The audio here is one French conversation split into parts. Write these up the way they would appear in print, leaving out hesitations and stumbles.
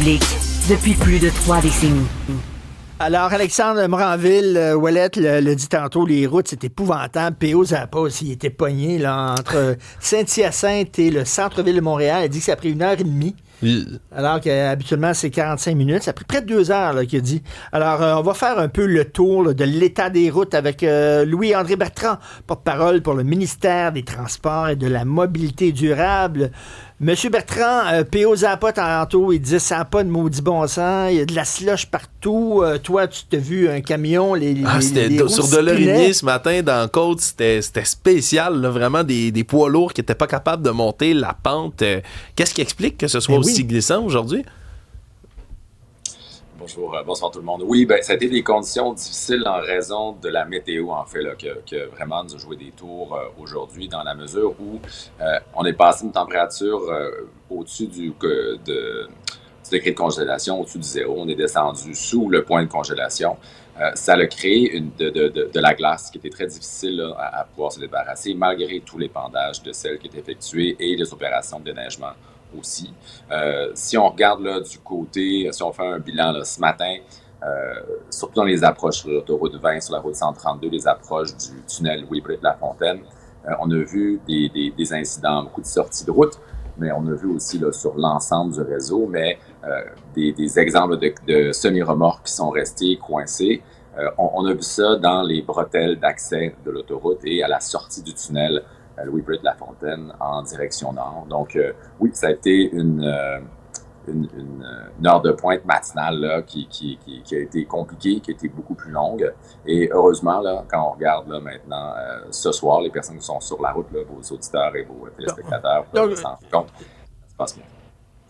public depuis plus de 3 décennies. Alors, Alexandre Moranville, Ouellette le dit tantôt, les routes, c'est épouvantable. P.O. Zappa aussi, il était pogné là, entre Saint-Hyacinthe et le centre-ville de Montréal. Il dit que ça a pris 1h30. Alors qu'habituellement, c'est 45 minutes. Ça a pris près de 2 heures, là, qu'il a dit. Alors, on va faire un peu le tour là, de l'état des routes avec Louis-André Bertrand, porte-parole pour le ministère des Transports et de la Mobilité durable. Monsieur Bertrand, P.O. Zappa, tantôt, il disait ça n'a pas de maudit bon sens, il y a de la slush partout. Toi, tu t'as vu un camion, les sur Delorimier ce matin, dans la côte, c'était spécial, là, vraiment des poids lourds qui n'étaient pas capables de monter la pente. Qu'est-ce qui explique que ce soit aussi glissant aujourd'hui? Bonjour, bonsoir tout le monde. Oui, ça a été des conditions difficiles en raison de la météo, en fait, là, que vraiment nous a joué des tours aujourd'hui, dans la mesure où on est passé une température au-dessus du degré de congélation, au-dessus du zéro. On est descendu sous le point de congélation. Ça a créé de la glace qui était très difficile là, à pouvoir se débarrasser, malgré tous les pendages de sel qui étaient effectués et les opérations de déneigement aussi. Si on regarde là, du côté, si on fait un bilan là, ce matin, surtout dans les approches sur l'autoroute 20, sur la route 132, les approches du tunnel Louis-Brit-Lafontaine, on a vu des incidents, beaucoup de sorties de route, mais on a vu aussi là, sur l'ensemble du réseau, mais des exemples de semi-remorques qui sont restés coincés. On a vu ça dans les bretelles d'accès de l'autoroute et à la sortie du tunnel Louis-Brit-Lafontaine en direction nord. Donc, oui, ça a été une heure de pointe matinale là, qui a été compliquée, qui a été beaucoup plus longue. Et heureusement, là, quand on regarde là, maintenant ce soir, les personnes qui sont sur la route, là, vos auditeurs et vos téléspectateurs, s'en rendent compte, ça se passe bien.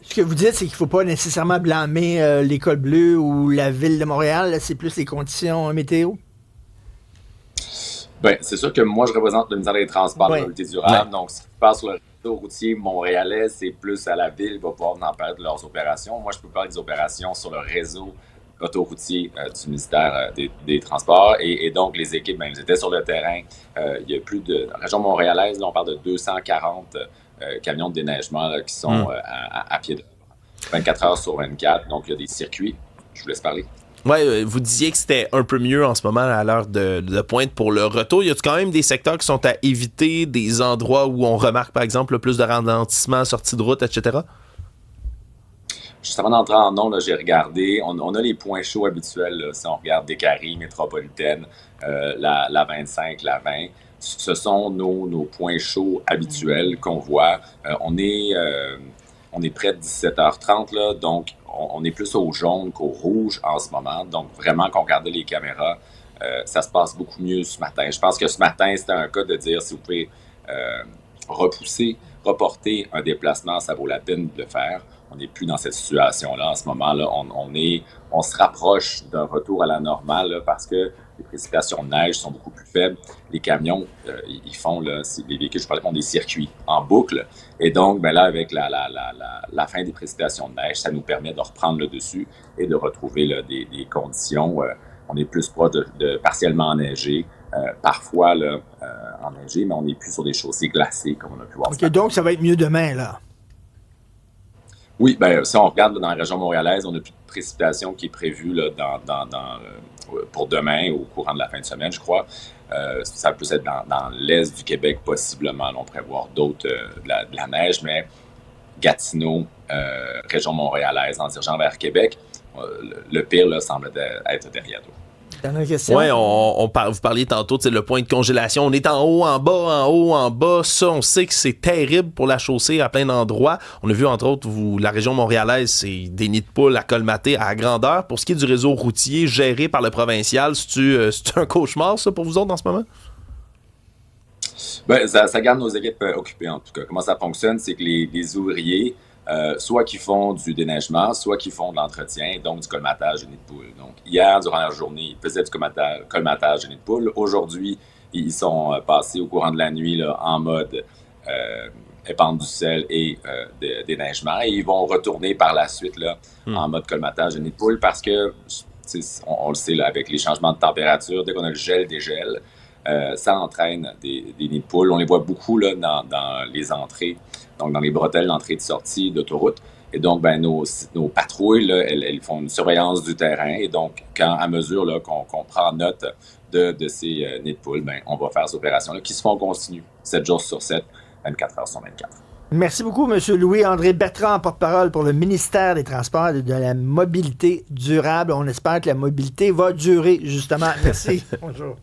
Ce que vous dites, c'est qu'il ne faut pas nécessairement blâmer l'École bleue ou la Ville de Montréal. Là, c'est plus les conditions météo. C'est sûr que moi, je représente le ministère des Transports et de la Mobilité durable. Donc, ce qui se passe sur le réseau routier montréalais, c'est plus à la Ville qui va pouvoir en parler de leurs opérations. Moi, je peux parler des opérations sur le réseau autoroutier du ministère des Transports. Et donc, les équipes, elles étaient sur le terrain. Il y a plus de... La région montréalaise, là, on parle de 240 camions de déneigement là, qui sont à pied d'œuvre. 24 heures sur 24. Donc, il y a des circuits. Je vous laisse parler. Ouais, vous disiez que c'était un peu mieux en ce moment à l'heure de pointe pour le retour. Y a-t-il quand même des secteurs qui sont à éviter, des endroits où on remarque, par exemple, plus de ralentissement, sortie de route, etc.? Juste avant d'entrer en ondes, j'ai regardé. On a les points chauds habituels. Là, si on regarde Décarie, Métropolitaine, la 25, la 20. Ce sont nos points chauds habituels qu'on voit. On est près de 17h30, là, donc on est plus au jaune qu'au rouge en ce moment. Donc, vraiment, quand on regardait les caméras, ça se passe beaucoup mieux ce matin. Je pense que ce matin, c'était un cas de dire si vous pouvez reporter un déplacement, ça vaut la peine de le faire. On n'est plus dans cette situation-là en ce moment-là. On se rapproche d'un retour à la normale là, parce que les précipitations de neige sont beaucoup plus faibles. Les camions, ils font, là, les véhicules, je parlais, font des circuits en boucle. Et donc, là, avec la fin des précipitations de neige, ça nous permet de reprendre le dessus et de retrouver là, des conditions. On est plus proche de partiellement enneigé, parfois là, enneigé, mais on n'est plus sur des chaussées glacées comme on a pu voir. OK, donc ça va être mieux demain, là. Oui, si on regarde là, dans la région montréalaise, on n'a plus de précipitation qui est prévue là, pour demain, au courant de la fin de semaine, je crois. Ça peut être dans l'est du Québec, possiblement. Là, on pourrait voir d'autres de la neige, mais Gatineau, région montréalaise, en dirigeant vers Québec, le pire là, semble être derrière nous. Oui, vous parliez tantôt de le point de congélation. On est en haut, en bas, en haut, en bas. Ça, on sait que c'est terrible pour la chaussée à plein d'endroits. On a vu, entre autres, la région montréalaise, c'est des nids de poules à colmater à grandeur. Pour ce qui est du réseau routier géré par le provincial, c'est un cauchemar, ça, pour vous autres, en ce moment? Ça garde nos équipes occupées, en tout cas. Comment ça fonctionne, c'est que les ouvriers, soit qui font du déneigement, soit qui font de l'entretien, donc du colmatage de nids de poules. Donc, hier, durant la journée, ils faisaient du colmatage de nids de poules. Aujourd'hui, ils sont passés au courant de la nuit là, en mode épandre du sel et déneigement. Et ils vont retourner par la suite là, en mode colmatage de nids de poules parce que, on le sait, là, avec les changements de température, dès qu'on a le gel-dégel, ça entraîne des nids de poules. On les voit beaucoup là, dans les entrées, donc dans les bretelles d'entrée et de sortie d'autoroute. Et donc, ben, nos patrouilles, là, elles font une surveillance du terrain. Et donc, à mesure là, qu'on prend note de ces nids de poules, ben, on va faire ces opérations-là qui se font en continu, 7 jours sur 7, 24 heures sur 24. Merci beaucoup, M. Louis-André Bertrand, porte-parole pour le ministère des Transports et de la mobilité durable. On espère que la mobilité va durer, justement. Merci. Bonjour.